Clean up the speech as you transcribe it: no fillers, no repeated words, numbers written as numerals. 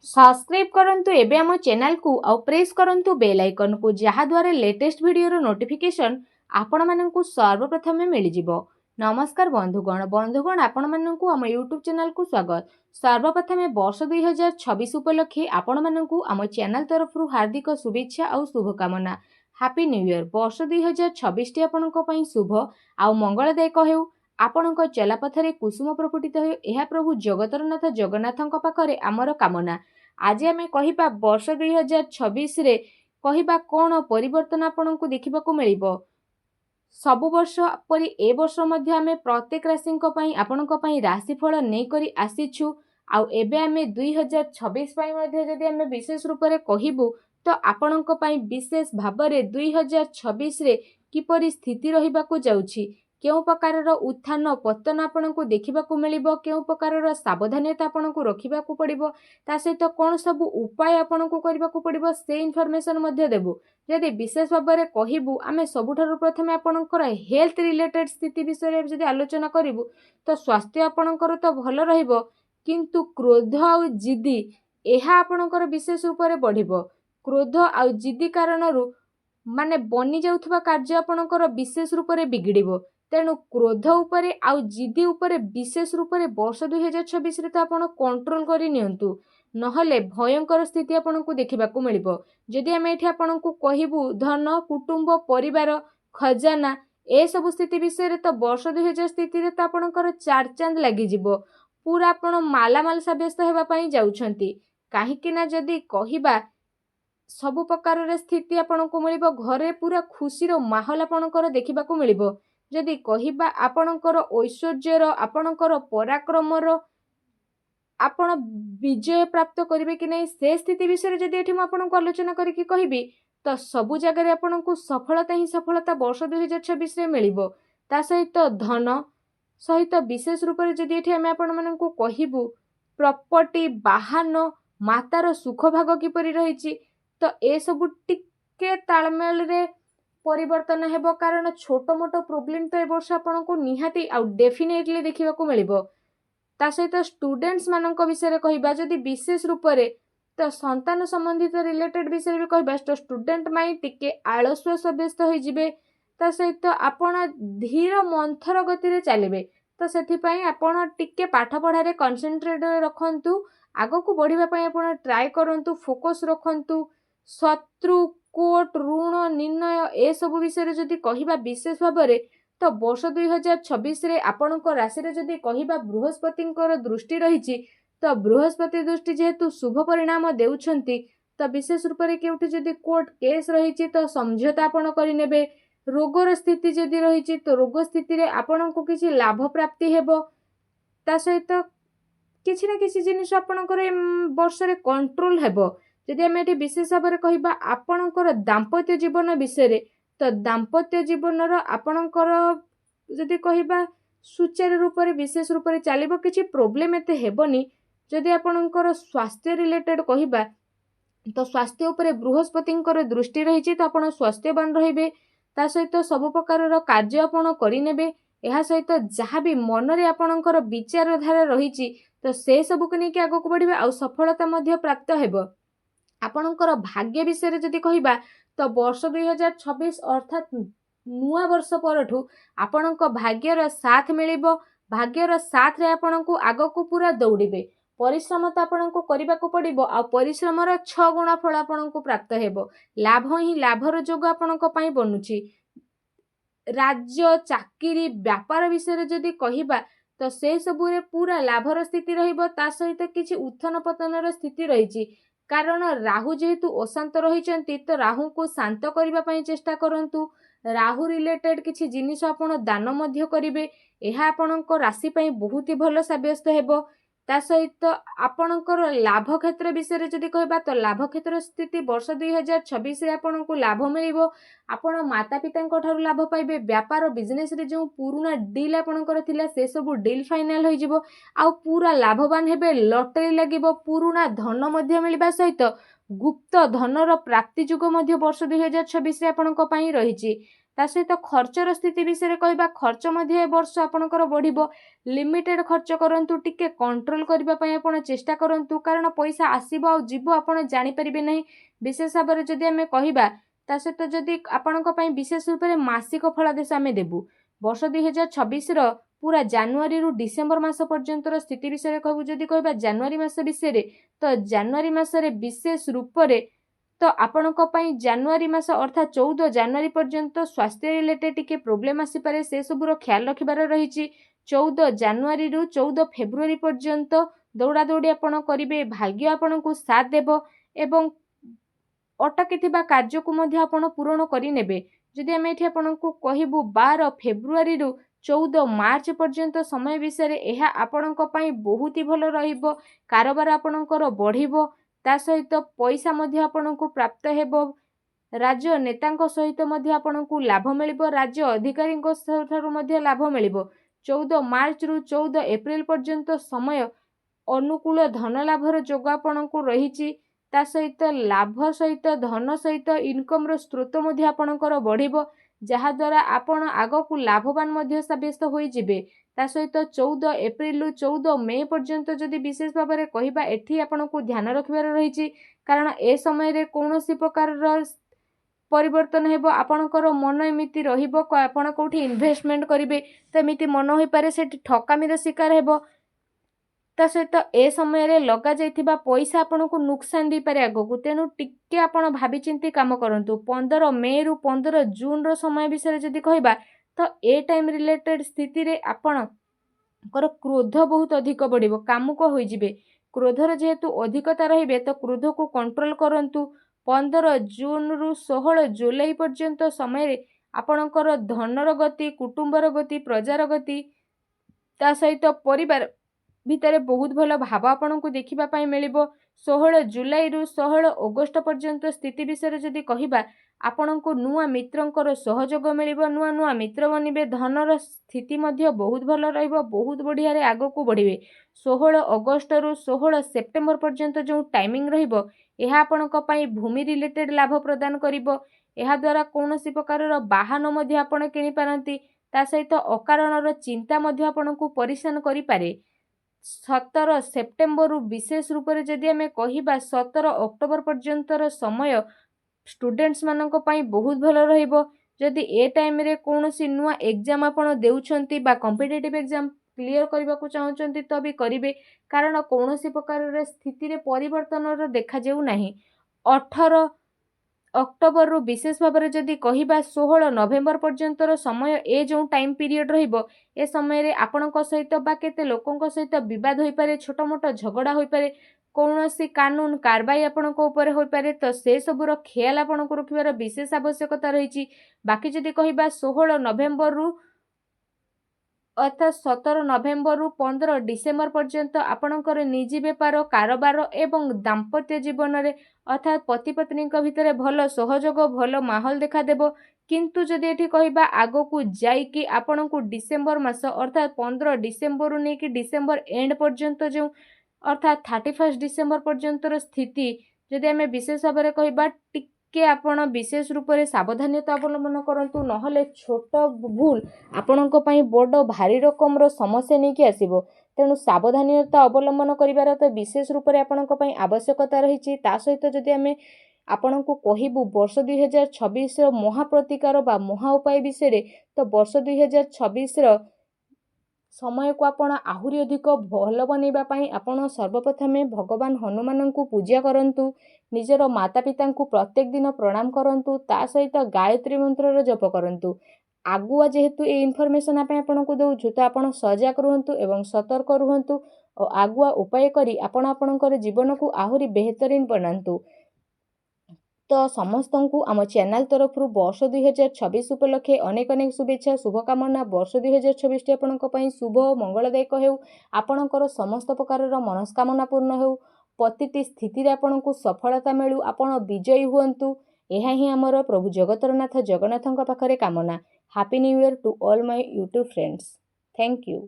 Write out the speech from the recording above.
Subscribe करंतु एबे आम चैनल को आउ प्रेस करंतु बेल आइकन को जहाँ द्वारा लेटेस्ट वीडियो नोटिफिकेशन आपण माननकु सर्वप्रथम मिल जिवो। नमस्कार बंधुगण आपण माननकु आम यूट्यूब चैनल को स्वागत। सर्वप्रथम वर्ष 2026 उपलक्षे आपण माननकु आम चैनल तरफ हार्दिक शुभेच्छा और शुभकामना। Happy new year. वर्ष 2026 टी आपणक पई शुभ आउ मंगलदायक हेउ। आपणक चलापथरे कुसुम प्रफुटित हो यह प्रभु जगतरनाथ जगन्नाथଙ୍କ पाखरे आमर कामना। आज आम कहिबा वर्ष 2026 रे कहिबा कोन परिवर्तन आपनकु देखिबाकु मिलिबो। सबु वर्ष परि ए वर्ष मध्य आम प्रत्येक राशि आपणक पई राशिफल नै करी आसीछु। आउ एबे आम 2026 पई मध्य जदि आम विशेष रूप रे कहिबु तो आपणक पई विशेष भाबरे 2026 रे किपरि स्थिति रहिबाकु जाउछि, केउ प्रकारर उत्थान पतन आपनकु देखिबाकु मिलिबो, केउ प्रकारर सावधानता आपनकु रखिबाकु पड़िबो, ता सहित कोन सब उपाय आपनकु करिबाकु पड़िबो से इन्फॉर्मेशन मध्य देबु। जदि विशेष भाबरे कहिबु आमे सबुठारु प्रथमे आपनकर हेल्थ रिलेटेड स्थिति विषय जदि आलोचना करिबु तो स्वास्थ्य आपनकर तो भल रहिबो, किंतु क्रोध आउ जिद्दी एहा आपनकर विशेष रूप रे बढ़िबो। क्रोध आउ जिद्दी कारणरू माने बनी जाउथबा कार्य आपनकर विशेष रूप रे बिगड़िबो। तेणु क्रोध उपरे आउ जिद्दी उपरे विशेष रूप रे वर्ष 2026 रे तो आपण कंट्रोल करि नियंतु, नहले भयंकर स्थिति आपनकु देखिबाकु मिलिबो। जदि आमे एठी आपनकु कहिबु धन कुटुंब परिवार खजाना ए सब स्थिति विषय रे तो वर्ष 2000 स्थिति रे तो आपनकर चार चांद लागि जिवो। पूरा आपण मालामाल साब्यस्त हेबा पई जाउछंती। काहेकि ना जदि कहिबा सबु प्रकार रे स्थिति आपनकु मिलिबो, घरे पूरा खुशी रो माहौल आपनकर देखिबाकु मिलिबो। जदि कहिबा आपनकर ऐश्वर्यर आपनकर पराक्रमर आपण विजय प्राप्त करिवे कि नहीं से स्थिति विषय जदि एठी म आपनकु आलोचना करिकि कहिबी तो सबु जगह रे आपनकु सफलता ही सफलता वर्ष 2026 रे मिलिबो। ता सहित धन सहित विशेष रूप रे जदि एठी आमे आपण माननकु कहिबु प्रॉपर्टी वाहन मातार सुख भाग किपरि रहिछि तो ए सबु टिके तालमेल रे परिवर्तन हेबो। कारण छोट मोटो प्रोब्लेम तो ए वर्ष आपनको निहाती आउ डेफिनेटली देखिबाकु मिलिबो। ता सहित स्टूडेंट्स मानक विषय रे कहिबा जदि विशेष रूप रे तो संतान संबंधित रिलेटेड विषय रे कहिबा तो स्टूडेंट माई टिके आलस्य सब्यस्त होई जिवे। ता सहित आपण धीर मंथर गति रे चलिबे, तो सेथि पई आपण टिके पाठ पढ़ा रे कंसंट्रेट रखंतु, आगो को बढ़िबा पई आपण ट्राई करंतु, फोकस रखंतु। शत्रु कोर्ट ऋण निर्णय ए सब विषय जदि कहिबा विशेष भाबरे तो वर्ष 2026 रे आपणक राशि रे जदि कहिबा बृहस्पतिंकर दृष्टि रहिछि तो बृहस्पति दृष्टि जेहेतु शुभ परिणाम देउछंती तो विशेष रूप रे केउठी जदि कोर्ट केस रहिछि तो समझौता आपण करि नेबे। रोगर स्थिति जदि रहिछि तो रोग स्थिति रे आपणको किछि लाभ प्राप्ति हेबो। ता सहित किछि ना किछि जिनिस आपणकर वर्ष रे कंट्रोल हेबो। जदि आमे एठी विशेष भाव रे कहिबा आपणकर दाम्पत्य जीवन विषय रे तो दाम्पत्य जीवनर आपणकर जदि कहिबा सुचारू रूप रे विशेष रूप रे चलिबो, किछि प्रॉब्लम एते हेबोनी। जदि आपणकर स्वास्थ्य रिलेटेड कहिबा तो स्वास्थ्य उपरे बृहस्पतिंकर दृष्टि रहिछि तो आपण स्वास्थ्यवान रहिबे। ता सहित सब प्रकारर कार्य आपण करि नेबे। एहा सहित जहाँ भी मन रे आपणकर विचारधारा रहिछि तो से सब को नेकि आगो को बढ़िबे आ सफलता मध्य प्राप्त हेबो। आपणकर भाग्य विषय जदि कहिबा तो वर्ष 2026 अर्थात नुआ वर्ष परठू आपणक भाग्यर साथ मिलिबो। भाग्यर साथ रे आपणकु आगो को पूरा दौड़िबे। परिश्रम तो आपणकु करिबाकु पड़िबो आ परिश्रमर 6 गुणा फल आपणकु प्राप्त हेबो। लाभ ही लाभर जोग आपणक पई बनुछि। राज्य चाकरी व्यापार विषय जदि कहिबा तो से सबु रे पूरा लाभर स्थिति रहिबो। ता सहित किछि उत्थान पतनर स्थिति रहिछि। कारण राहु जेहेतु अशांत रहिचंती तो राहु को शांत करबा पई चेष्टा करंतु। राहु रिलेटेड किछि जिनिस आपण दान मध्य करिवे। एहा आपणक राशि पई बहुत ही भलो साब्यस्त हेबो। ता सहित आपणकर लाभ क्षेत्र विषय जदि कहबा तो लाभ क्षेत्र स्थिति वर्ष 2026 रे आपणकु लाभ मिलिबो। आपण माता पिता ठारू लाभ पाइबे। व्यापार बिजनेस रे जो पुराना डील आपणकर थिला से सब डील फाइनल होई जिवो आ पूरा लाभवान हेबे। लॉटरी लागिबो, पुराना धन मध्य मिलिबा सहित गुप्त धनर प्राप्ति जुग मध्य वर्ष 2026 रे आपणक पई रहिछि। ତା ସହିତ ଖର୍ଚ୍ଚର ସ୍ଥିତି ବିଷୟରେ କହିବା, ଖର୍ଚ୍ଚ ମଧ୍ୟ ଏ ବର୍ଷ ଆପଣଙ୍କର ବଢ଼ିବ। ଲିମିଟେଡ୍ ଖର୍ଚ୍ଚ କରନ୍ତୁ, ଟିକେ କଣ୍ଟ୍ରୋଲ କରିବା ପାଇଁ ଆପଣ ଚେଷ୍ଟା କରନ୍ତୁ, କାରଣ ପଇସା ଆସିବ ଆଉ ଯିବ ଆପଣ ଜାଣିପାରିବେ ନାହିଁ। ବିଶେଷ ଭାବରେ ଯଦି ଆମେ କହିବା, ତା ସହିତ ଯଦି ଆପଣଙ୍କ ପାଇଁ ବିଶେଷ ରୂପରେ ମାସିକ ଫଳାଦେଶ ଆମେ ଦେବୁ, ବର୍ଷ 2026ର ପୁରା ଜାନୁଆରୀରୁ ଡିସେମ୍ବର ମାସ ପର୍ଯ୍ୟନ୍ତର ସ୍ଥିତି ବିଷୟରେ କହିବୁ। ଯଦି କହିବା ଜାନୁଆରୀ ମାସ ବିଷୟରେ, ତ ଜାନୁଆରୀ ମାସରେ ବିଶେଷ ରୂପରେ ତ ଆପଣଙ୍କ ପାଇଁ ଜାନୁଆରୀ ମାସ ଅର୍ଥାତ୍ 14 ଜାନୁଆରୀ ପର୍ଯ୍ୟନ୍ତ ସ୍ୱାସ୍ଥ୍ୟ ରିଲେଟେଡ୍ ଟିକେ ପ୍ରୋବ୍ଲେମ୍ ଆସିପାରେ, ସେସବୁର ଖ୍ୟାଲ ରଖିବାର ରହିଛି। 14 ଜାନୁଆରୀରୁ 14 ଫେବୃଆରୀ ପର୍ଯ୍ୟନ୍ତ ଦୌଡ଼ାଦୌଡ଼ି ଆପଣ କରିବେ, ଭାଗ୍ୟ ଆପଣଙ୍କୁ ସାଥ ଦେବ ଏବଂ ଅଟକିଥିବା କାର୍ଯ୍ୟକୁ ମଧ୍ୟ ଆପଣ ପୂରଣ କରିନେବେ। ଯଦି ଆମେ ଏଠି ଆପଣଙ୍କୁ କହିବୁ 12 ଫେବୃଆରୀରୁ 14 ମାର୍ଚ୍ଚ ପର୍ଯ୍ୟନ୍ତ ସମୟ ବିଷୟରେ, ଏହା ଆପଣଙ୍କ ପାଇଁ ବହୁତ ହି ଭଲ ରହିବ। କାରବାର ଆପଣଙ୍କର ବଢ଼ିବ, ତା ସହିତ ପଇସା ମଧ୍ୟ ଆପଣଙ୍କୁ ପ୍ରାପ୍ତ ହେବ। ରାଜନେତାଙ୍କ ସହିତ ମଧ୍ୟ ଆପଣଙ୍କୁ ଲାଭ ମିଳିବ, ରାଜ୍ୟ ଅଧିକାରୀଙ୍କ ଠାରୁ ମଧ୍ୟ ଲାଭ ମିଳିବ। 14 ମାର୍ଚ୍ଚରୁ 14 ଏପ୍ରିଲ ପର୍ଯ୍ୟନ୍ତ ସମୟ ଅନୁକୂଳ ଧନ ଲାଭର ଯୋଗ ଆପଣଙ୍କୁ ରହିଛି। ତା ସହିତ ଲାଭ ସହିତ ଧନ ସହିତ ଇନକମ୍ର ସ୍ରୋତ ମଧ୍ୟ ଆପଣଙ୍କର ବଢ଼ିବ, ଯାହାଦ୍ୱାରା ଆପଣ ଆଗକୁ ଲାଭବାନ ମଧ୍ୟ ସାବ୍ୟସ୍ତ ହୋଇଯିବେ। ତା ସହିତ 14 ଏପ୍ରିଲରୁ 14 ମେ ପର୍ଯ୍ୟନ୍ତ ଯଦି ବିଶେଷ ଭାବରେ କହିବା, ଏଠି ଆପଣଙ୍କୁ ଧ୍ୟାନ ରଖିବାର ରହିଛି, କାରଣ ଏ ସମୟରେ କୌଣସି ପ୍ରକାରର ପରିବର୍ତ୍ତନ ହେବ। ଆପଣଙ୍କର ମନ ଏମିତି ରହିବ, ଆପଣ କେଉଁଠି ଇନଭେଷ୍ଟମେଣ୍ଟ କରିବେ ତ ଏମିତି ମନ ହୋଇପାରେ ସେଠି ଠକାମିର ଶିକାର ହେବ। ତା ସହିତ ଏ ସମୟରେ ଲଗାଯାଇଥିବା ପଇସା ଆପଣଙ୍କୁ ନୁକସାନ ଦେଇପାରେ ଆଗକୁ, ତେଣୁ ଟିକେ ଆପଣ ଭାବିଚିନ୍ତି କାମ କରନ୍ତୁ। 15 ମେରୁ 15 ଜୁନର ସମୟ ବିଷୟରେ ଯଦି କହିବା, ତ ଏ ଟାଇମ୍ ରିଲେଟେଡ୍ ସ୍ଥିତିରେ ଆପଣଙ୍କର କ୍ରୋଧ ବହୁତ ଅଧିକ ବଢ଼ିବ, କାମୁକ ହୋଇଯିବେ। କ୍ରୋଧର ଯେହେତୁ ଅଧିକତା ରହିବେ, ତ କ୍ରୋଧକୁ କଣ୍ଟ୍ରୋଲ କରନ୍ତୁ। 15 ଜୁନରୁ 16 ଜୁଲାଇ ପର୍ଯ୍ୟନ୍ତ ସମୟରେ ଆପଣଙ୍କର ଧନର ଗତି, କୁଟୁମ୍ବର ଗତି, ପ୍ରଜାର ଗତି, ତା ସହିତ ପରିବାର ଭିତରେ ବହୁତ ଭଲ ଭାବ ଆପଣଙ୍କୁ ଦେଖିବା ପାଇଁ ମିଳିବ। 16 ଜୁଲାଇରୁ 16 ଅଗଷ୍ଟ ପର୍ଯ୍ୟନ୍ତ ସ୍ଥିତି ବିଷୟରେ ଯଦି କହିବା, ଆପଣଙ୍କୁ ନୂଆ ମିତ୍ରଙ୍କର ସହଯୋଗ ମିଳିବ, ନୂଆ ନୂଆ ମିତ୍ର ବନିବେ। ଧନର ସ୍ଥିତି ମଧ୍ୟ ବହୁତ ଭଲ ରହିବ, ବହୁତ ବଢ଼ିଆରେ ଆଗକୁ ବଢ଼ିବେ। 16 ଅଗଷ୍ଟରୁ 16 ସେପ୍ଟେମ୍ବର ପର୍ଯ୍ୟନ୍ତ ଯେଉଁ ଟାଇମିଂ ରହିବ, ଏହା ଆପଣଙ୍କ ପାଇଁ ଭୂମି ରିଲେଟେଡ୍ ଲାଭ ପ୍ରଦାନ କରିବ। ଏହାଦ୍ୱାରା କୌଣସି ପ୍ରକାରର ବାହନ ମଧ୍ୟ ଆପଣ କିଣିପାରନ୍ତି। ତା ସହିତ ଅକାରଣର ଚିନ୍ତା ମଧ୍ୟ ଆପଣଙ୍କୁ ପରିଶାନ କରିପାରେ। 17 ସେପ୍ଟେମ୍ବରରୁ ବିଶେଷ ରୂପରେ ଯଦି ଆମେ କହିବା 17 ଅକ୍ଟୋବର ପର୍ଯ୍ୟନ୍ତର ସମୟ ଷ୍ଟୁଡେଣ୍ଟସ୍ମାନଙ୍କ ପାଇଁ ବହୁତ ଭଲ ରହିବ। ଯଦି ଏ ଟାଇମ୍ରେ କୌଣସି ନୂଆ ଏକ୍ଜାମ୍ ଆପଣ ଦେଉଛନ୍ତି ବା କମ୍ପିଟେଟିଭ୍ ଏକ୍ଜାମ୍ କ୍ଲିୟର କରିବାକୁ ଚାହୁଁଛନ୍ତି ତ ବି କରିବେ, କାରଣ କୌଣସି ପ୍ରକାରର ସ୍ଥିତିରେ ପରିବର୍ତ୍ତନର ଦେଖାଯାଉ ନାହିଁ। 18 ଅକ୍ଟୋବରରୁ ବିଶେଷ ଭାବରେ ଯଦି କହିବା 16 ନଭେମ୍ବର ପର୍ଯ୍ୟନ୍ତର ସମୟ, ଏ ଯେଉଁ ଟାଇମ୍ ପିରିୟଡ଼ ରହିବ, ଏ ସମୟରେ ଆପଣଙ୍କ ସହିତ ବା କେତେ ଲୋକଙ୍କ ସହିତ ବିବାଦ ହୋଇପାରେ, ଛୋଟ ମୋଟ ଝଗଡ଼ା ହୋଇପାରେ, କୌଣସି କାନୁନ କାରବାଇ ଆପଣଙ୍କ ଉପରେ ହୋଇପାରେ, ତ ସେସବୁର ଖିଆଲ ଆପଣଙ୍କୁ ରଖିବାର ବିଶେଷ ଆବଶ୍ୟକତା ରହିଛି। ବାକି ଯଦି କହିବା 16 ନଭେମ୍ବରରୁ ଅର୍ଥାତ୍ 17 ନଭେମ୍ବରରୁ 15 ଡିସେମ୍ବର ପର୍ଯ୍ୟନ୍ତ ଆପଣଙ୍କର ନିଜି ବେପାର, କାରବାର ଏବଂ ଦାମ୍ପତ୍ୟ ଜୀବନରେ ଅର୍ଥାତ୍ ପତି ପତ୍ନୀଙ୍କ ଭିତରେ ଭଲ ସହଯୋଗ, ଭଲ ମାହୋଲ ଦେଖାଦେବ। କିନ୍ତୁ ଯଦି ଏଠି କହିବା ଆଗକୁ ଯାଇକି ଆପଣଙ୍କୁ ଡିସେମ୍ବର ମାସ ଅର୍ଥାତ୍ 15 ଡିସେମ୍ବରରୁ ନେଇକି ଡିସେମ୍ବର ଏଣ୍ଡ ପର୍ଯ୍ୟନ୍ତ ଯେଉଁ ଅର୍ଥାତ୍ 31 ଡିସେମ୍ବର ପର୍ଯ୍ୟନ୍ତର ସ୍ଥିତି ଯଦି ଆମେ ବିଶେଷ ଭାବରେ କହିବା, ଟିକେ ଆପଣ ବିଶେଷ ରୂପରେ ସାବଧାନତା ଅବଲମ୍ବନ କରନ୍ତୁ, ନହେଲେ ଛୋଟ ଭୁଲ ଆପଣଙ୍କ ପାଇଁ ବଡ଼ ଭାରି ରକମର ସମସ୍ୟା ନେଇକି ଆସିବ। ତେଣୁ ସାବଧାନତା ଅବଲମ୍ବନ କରିବାର ତ ବିଶେଷ ରୂପରେ ଆପଣଙ୍କ ପାଇଁ ଆବଶ୍ୟକତା ରହିଛି। ତା ସହିତ ଯଦି ଆମେ ଆପଣଙ୍କୁ କହିବୁ ବର୍ଷ 2026ର ମହାପ୍ରତିକାର ବା ମହା ଉପାୟ ବିଷୟରେ, ତ ବର୍ଷ 2026ର ସମୟକୁ ଆପଣ ଆହୁରି ଅଧିକ ଭଲ ବନେଇବା ପାଇଁ ଆପଣ ସର୍ବପ୍ରଥମେ ଭଗବାନ ହନୁମାନଙ୍କୁ ପୂଜା କରନ୍ତୁ, ନିଜର ମାତା ପିତାଙ୍କୁ ପ୍ରତ୍ୟେକ ଦିନ ପ୍ରଣାମ କରନ୍ତୁ, ତା ସହିତ ଗାୟତ୍ରୀ ମନ୍ତ୍ରର ଜପ କରନ୍ତୁ। ଆଗୁଆ ଯେହେତୁ ଏ ଇନଫର୍ମେସନ୍ ପାଇଁ ଆପଣଙ୍କୁ ଦେଉଛୁ, ତ ଆପଣ ସଜାଗ ରୁହନ୍ତୁ ଏବଂ ସତର୍କ ରୁହନ୍ତୁ ଓ ଆଗୁଆ ଉପାୟ କରି ଆପଣ ଆପଣଙ୍କର ଜୀବନକୁ ଆହୁରି ବେହତରିନ ବନାନ୍ତୁ। ତ ସମସ୍ତଙ୍କୁ ଆମ ଚ୍ୟାନେଲ ତରଫରୁ ବର୍ଷ 2026 ଉପଲକ୍ଷେ ଅନେକ ଅନେକ ଶୁଭେଚ୍ଛା, ଶୁଭକାମନା। ବର୍ଷ 2026ଟି ଆପଣଙ୍କ ପାଇଁ ଶୁଭ ଓ ମଙ୍ଗଳଦାୟକ ହେଉ, ଆପଣଙ୍କର ସମସ୍ତ ପ୍ରକାରର ମନସ୍କାମନା ପୂର୍ଣ୍ଣ ହେଉ, ପ୍ରତିଟି ସ୍ଥିତିରେ ଆପଣଙ୍କୁ ସଫଳତା ମିଳୁ, ଆପଣ ବିଜୟୀ ହୁଅନ୍ତୁ। ଏହା ହିଁ ଆମର ପ୍ରଭୁ ଜଗତର ନାଥ ଜଗନ୍ନାଥଙ୍କ ପାଖରେ କାମନା। Happy new year to all my YouTube friends. Thank you.